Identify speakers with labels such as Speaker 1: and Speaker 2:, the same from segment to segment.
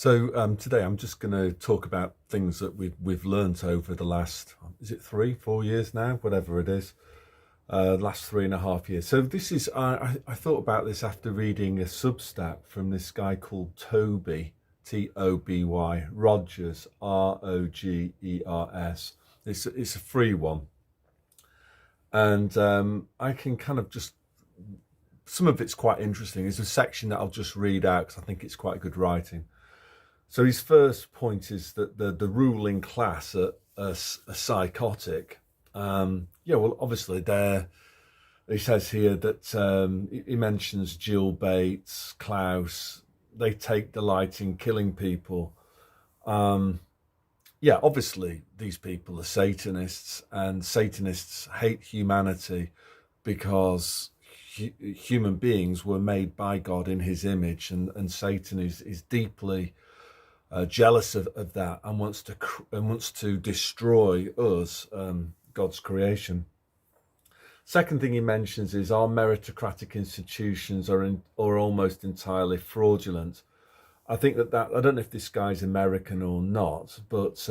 Speaker 1: So today I'm just going to talk about things that we've learnt over the last, is it 3-4 years now, whatever it is, last 3.5 years. So this is I thought about this after reading a Substack from this guy called Toby, Toby Rogers, Rogers. It's a free one, and I can kind of just, some of it's quite interesting. There's a section that I'll just read out because I think it's quite good writing. So his first point is that the ruling class are psychotic. Well, obviously there. He says here that he mentions Jill Bates, Klaus. They take delight in killing people. Obviously these people are Satanists, and Satanists hate humanity because human beings were made by God in His image, and Satan is deeply jealous of that and wants to destroy us, God's creation. Second thing he mentions is our meritocratic institutions are almost entirely fraudulent. I think that I don't know if this guy's American or not, but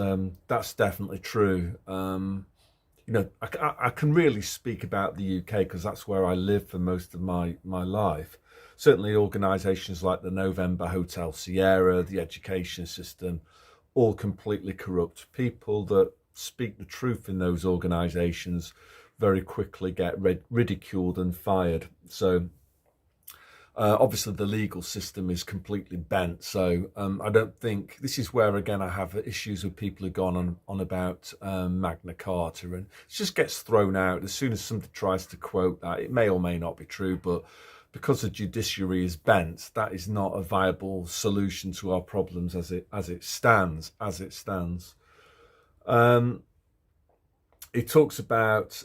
Speaker 1: that's definitely true. I can really speak about the UK because that's where I lived for most of my life. Certainly organisations like the November Hotel Sierra, the education system, all completely corrupt. People that speak the truth in those organisations very quickly get ridiculed and fired. So obviously the legal system is completely bent. So I don't think, this is where again I have issues with people who've gone on about Magna Carta, and it just gets thrown out as soon as somebody tries to quote that. It may or may not be true, but because the judiciary is bent, that is not a viable solution to our problems as it stands. He talks about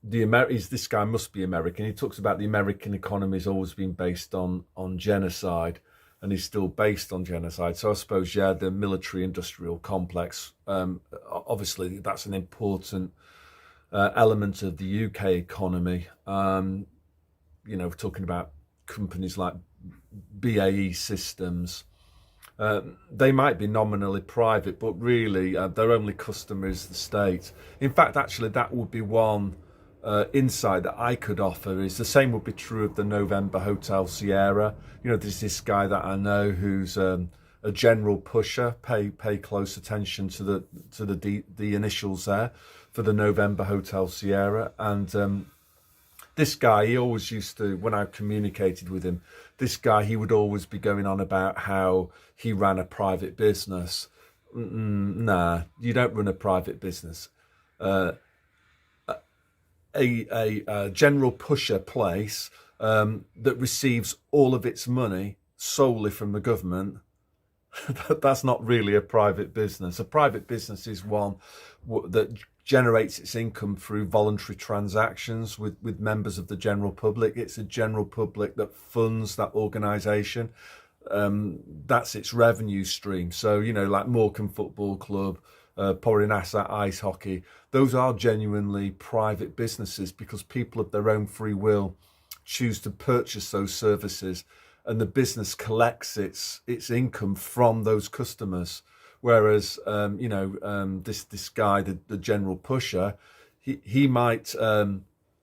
Speaker 1: this guy must be American. He talks about the American economy has always been based on genocide, and is still based on genocide. So I suppose, the military-industrial complex, obviously that's an important element of the UK economy. We're talking about companies like BAE Systems. They might be nominally private, but really their only customer is the state. In fact, actually, that would be one insight that I could offer. Is the same would be true of the November Hotel Sierra. There's this guy that I know who's a general pusher. Pay close attention to the initials there for the November Hotel Sierra. And this guy, he always used to, when I communicated with him, he would always be going on about how he ran a private business. Nah, you don't run a private business. A general pusher place that receives all of its money solely from the government, that's not really a private business. A private business is one that generates its income through voluntary transactions with members of the general public. It's the general public that funds that organisation. That's its revenue stream. So, like Morecambe Football Club, Porinassa Ice Hockey, those are genuinely private businesses because people of their own free will choose to purchase those services, and the business collects its income from those customers. Whereas, this guy, the general pusher, he might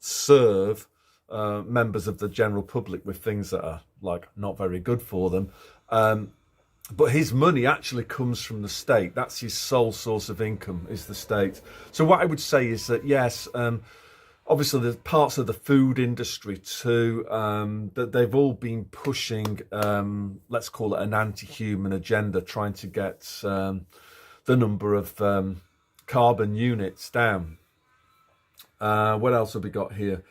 Speaker 1: serve members of the general public with things that are like not very good for them. But his money actually comes from the state. That's his sole source of income, is the state. So what I would say is that, yes, obviously there's parts of the food industry too, that they've all been pushing, let's call it an anti-human agenda, trying to get the number of carbon units down. What else have we got here?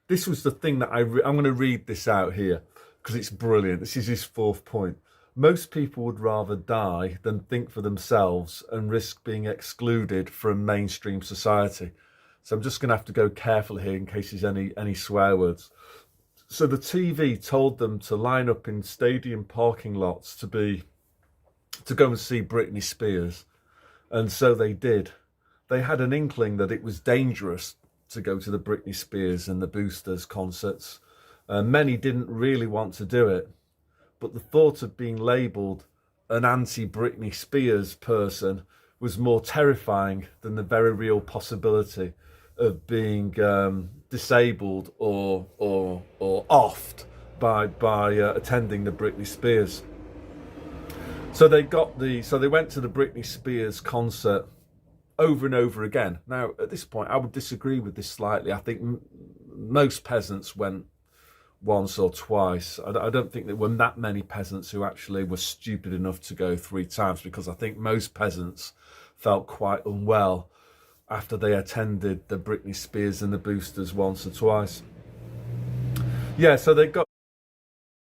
Speaker 1: This was the thing that I'm going to read this out here because it's brilliant. This is his fourth point. Most people would rather die than think for themselves and risk being excluded from mainstream society. So I'm just going to have to go carefully here in case there's any swear words. So the TV told them to line up in stadium parking lots to go and see Britney Spears. And so they did. They had an inkling that it was dangerous to go to the Britney Spears and the Boosters concerts. Many didn't really want to do it. but the thought of being labelled an anti-Britney Spears person was more terrifying than the very real possibility of being disabled or offed by attending the Britney Spears. So they went to the Britney Spears concert over and over again. Now, at this point, I would disagree with this slightly. I think most peasants went once or twice. I don't think there were that many peasants who actually were stupid enough to go 3 times, because I think most peasants felt quite unwell after they attended the Britney Spears and the Boosters once or twice. Yeah, so they got...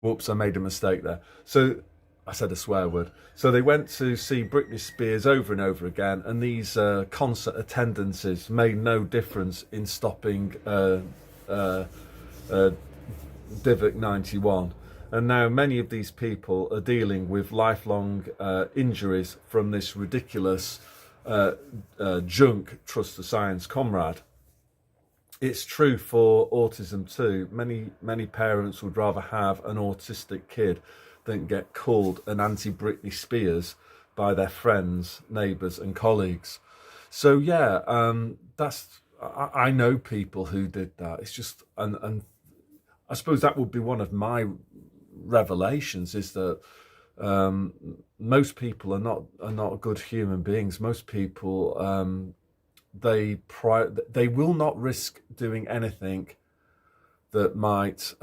Speaker 1: Whoops, I made a mistake there. So I said a swear word. So they went to see Britney Spears over and over again, and these concert attendances made no difference in stopping Divock 91. And now many of these people are dealing with lifelong injuries from this ridiculous junk trust the science comrade. It's true for autism too. Many parents would rather have an autistic kid than get called an anti-Britney Spears by their friends, neighbours and colleagues. So yeah, I know people who did that. It's just, and I suppose that would be one of my revelations, is that most people are not good human beings. Most people, they will not risk doing anything that might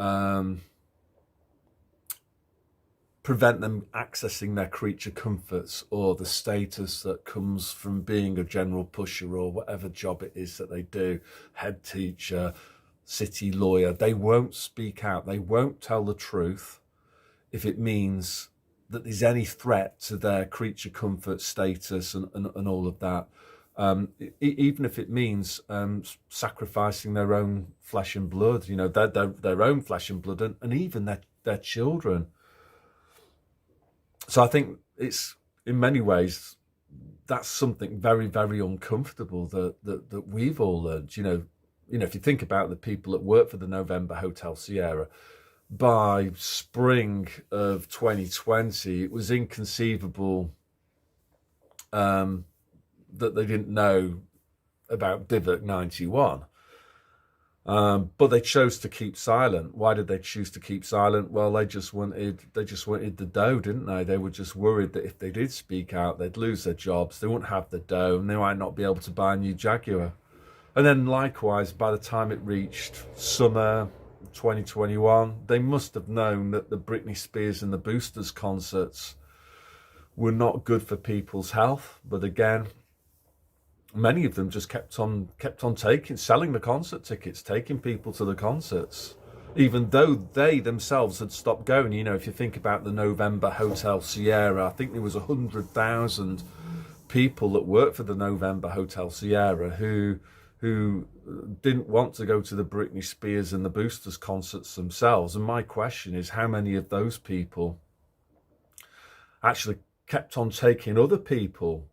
Speaker 1: prevent them accessing their creature comforts or the status that comes from being a general pusher or whatever job it is that they do, head teacher, city lawyer. They won't speak out. They won't tell the truth if it means that there's any threat to their creature comfort status and all of that. Even if it means sacrificing their own flesh and blood, you know, their own flesh and blood, and even their children. So I think it's, in many ways, that's something very, very uncomfortable that we've all learned. You know, if you think about the people that work for the November Hotel Sierra, by spring of 2020, it was inconceivable that they didn't know about Divock 91. But they chose to keep silent. Why did they choose to keep silent? Well, they just wanted the dough, didn't they? They were just worried that if they did speak out, they'd lose their jobs, they wouldn't have the dough, and they might not be able to buy a new Jaguar. And then likewise, by the time it reached summer 2021, they must have known that the Britney Spears and the Boosters concerts were not good for people's health. But again, many of them just kept on selling the concert tickets, taking people to the concerts, even though they themselves had stopped going. You know, if you think about the November Hotel Sierra, I think there was 100,000 people that worked for the November Hotel Sierra who didn't want to go to the Britney Spears and the Boosters concerts themselves. And my question is, how many of those people actually kept on taking other people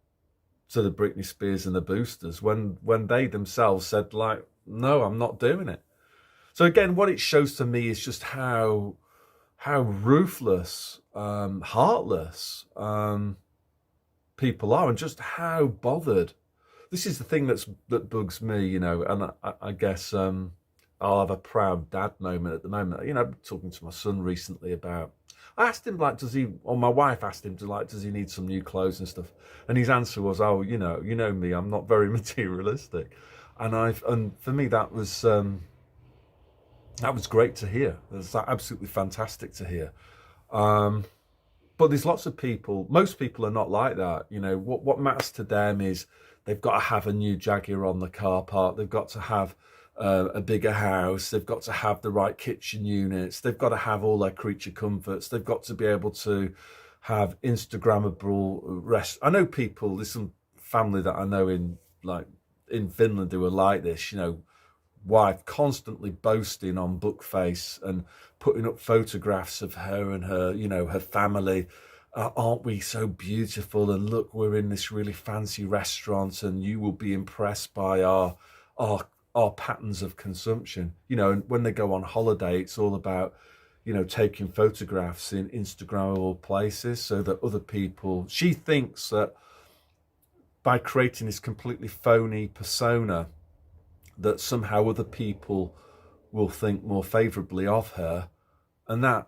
Speaker 1: to the Britney Spears and the Boosters when they themselves said, like, no, I'm not doing it? So again, what it shows to me is just how ruthless, heartless people are, and just how bothered. This is the thing that bugs me, you know, and I guess I'll have a proud dad moment at the moment. You know, I'm talking to my son recently about, I asked him, like, my wife asked him, does he need some new clothes and stuff? And his answer was, oh, you know me, I'm not very materialistic. And for me, that was great to hear. It was absolutely fantastic to hear. But there's lots of people, most people are not like that. You know, what matters to them is they've got to have a new Jaguar on the car park. They've got to have a bigger house. They've got to have the right kitchen units. They've got to have all their creature comforts. They've got to be able to have Instagrammable rest. I know people, there's some family that I know in Finland who are like this, you know, wife constantly boasting on Bookface and putting up photographs of her and her, you know, her family. Aren't we so beautiful? And look, we're in this really fancy restaurant, and you will be impressed by our patterns of consumption. You know, and when they go on holiday, it's all about, you know, taking photographs in Instagrammable places so that other people, she thinks that by creating this completely phony persona, that somehow other people will think more favourably of her, and that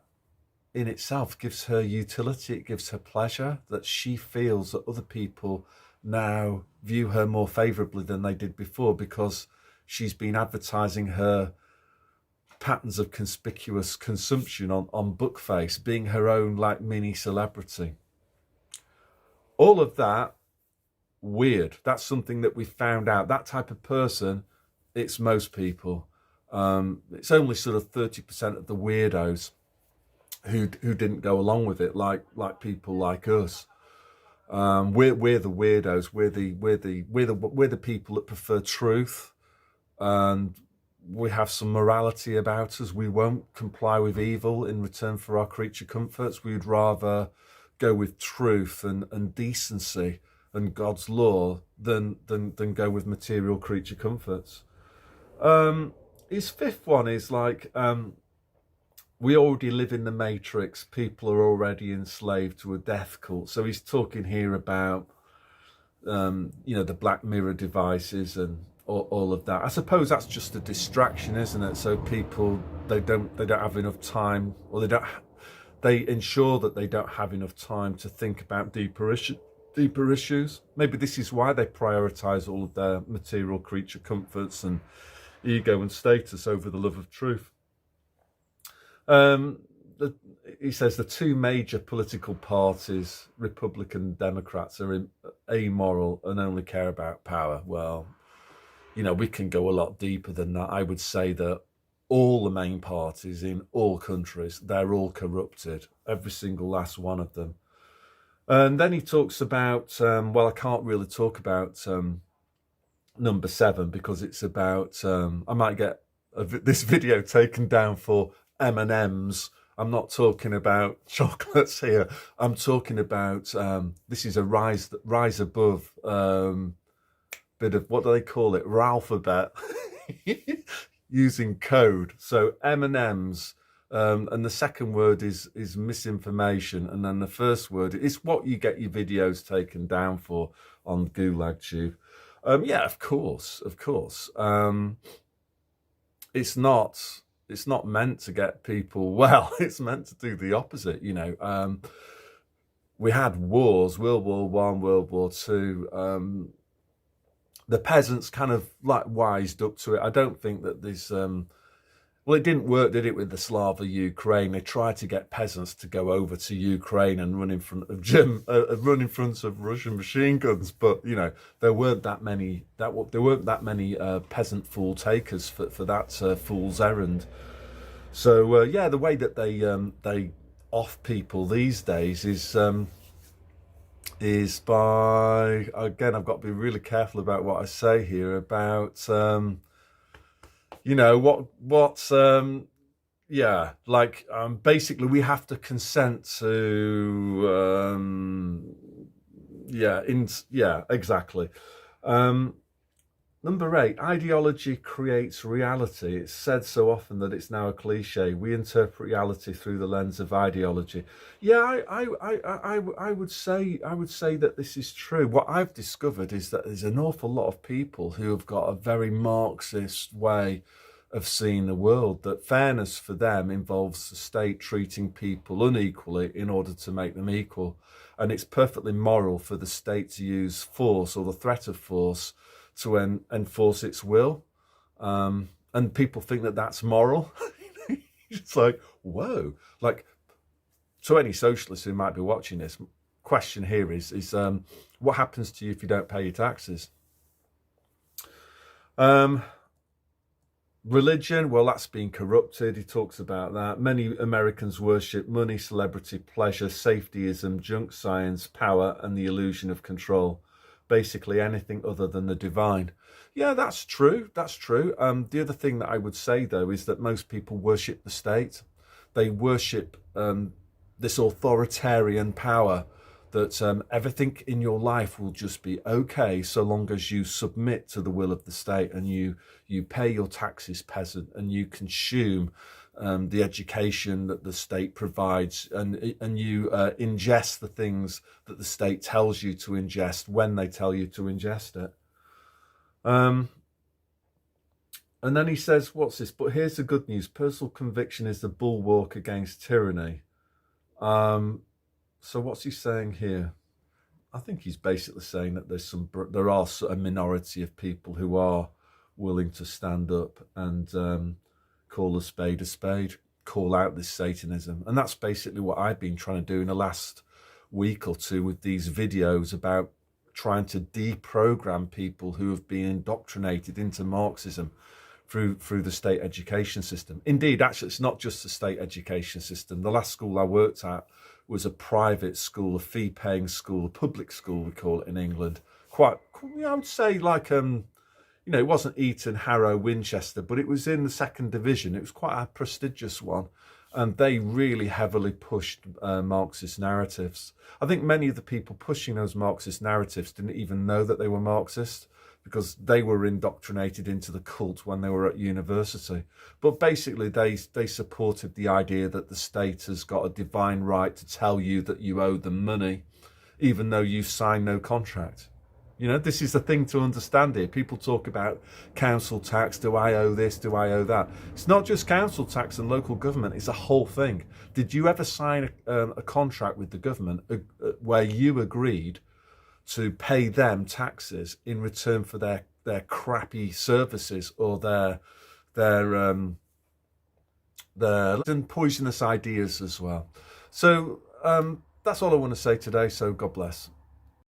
Speaker 1: in itself gives her utility, it gives her pleasure, that she feels that other people now view her more favourably than they did before, because she's been advertising her patterns of conspicuous consumption on Bookface, being her own like mini celebrity. All of that, weird. That's something that we found out. That type of person, it's most people. It's only sort of 30% of the weirdos who didn't go along with it, like people like us. We're the weirdos. We're the people that prefer truth, and we have some morality about us. We won't comply with evil in return for our creature comforts. We'd rather go with truth and decency and God's law than go with material creature comforts. His fifth one is like, we already live in the matrix. People are already enslaved to a death cult. So he's talking here about, you know, the Black Mirror devices and all of that. I suppose that's just a distraction, isn't it? So people, they don't have enough time, or they ensure that they don't have enough time to think about deeper issues. Maybe this is why they prioritize all of their material creature comforts and ego and status over the love of truth. He says the two major political parties, Republican and Democrats, are amoral and only care about power. Well, you know, we can go a lot deeper than that. I would say that all the main parties in all countries, they're all corrupted, every single last one of them. And then he talks about, well, I can't really talk about number 7 because it's about, I might get this video taken down for M&Ms. I'm not talking about chocolates here. I'm talking about, this is a rise above bit of, what do they call it? Ralphabet. Using code. So M&Ms. And the second word is misinformation, and then the first word is what you get your videos taken down for on GulagTube. Yeah, of course. It's not meant to get people, well, it's meant to do the opposite, you know. We had wars, World War One, World War Two. The peasants kind of like wised up to it. I don't think that there's well, it didn't work, did it, with the Slava Ukraine? They tried to get peasants to go over to Ukraine and run in front of Russian machine guns, but you know, there weren't that many peasant fool takers for that fool's errand. So yeah, the way that they off people these days is by, again, I've got to be really careful about what I say here about you know, yeah, like, basically we have to consent to, yeah, exactly. Number 8, ideology creates reality. It's said so often that it's now a cliche. We interpret reality through the lens of ideology. Yeah, I would say that this is true. What I've discovered is that there's an awful lot of people who have got a very Marxist way of seeing the world, that fairness for them involves the state treating people unequally in order to make them equal. And it's perfectly moral for the state to use force or the threat of force to enforce its will, and people think that that's moral. It's like, whoa. Like, to any socialist who might be watching this, question here is what happens to you if you don't pay your taxes? Religion, well, that's been corrupted. He talks about that. Many Americans worship money, celebrity, pleasure, safetyism, junk science, power, and the illusion of control. Basically anything other than the divine. Yeah, that's true. That's true. The other thing that I would say, though, is that most people worship the state. They worship this authoritarian power, that everything in your life will just be okay so long as you submit to the will of the state and you pay your taxes, peasant, and you consume the education that the state provides, and you ingest the things that the state tells you to ingest when they tell you to ingest it. And then he says, what's this? But here's the good news. Personal conviction is the bulwark against tyranny. So what's he saying here? I think he's basically saying that there are a minority of people who are willing to stand up and call a spade, call out this Satanism. And that's basically what I've been trying to do in the last week or two with these videos about trying to deprogram people who have been indoctrinated into Marxism through the state education system. Indeed, actually, it's not just the state education system. The last school I worked at was a private school, a fee-paying school, a public school, we call it in England. Quite, I would say like, it wasn't Eton, Harrow, Winchester, but it was in the second division. It was quite a prestigious one. And they really heavily pushed Marxist narratives. I think many of the people pushing those Marxist narratives didn't even know that they were Marxist, because they were indoctrinated into the cult when they were at university. But basically, they supported the idea that the state has got a divine right to tell you that you owe them money, even though you've signed no contract. This is the thing to understand here. People talk about council tax. Do I owe this? Do I owe that? It's not just council tax and local government. It's a whole thing. Did you ever sign a contract with the government where you agreed to pay them taxes in return for their crappy services or their poisonous ideas as well? So that's all I want to say today. So God bless.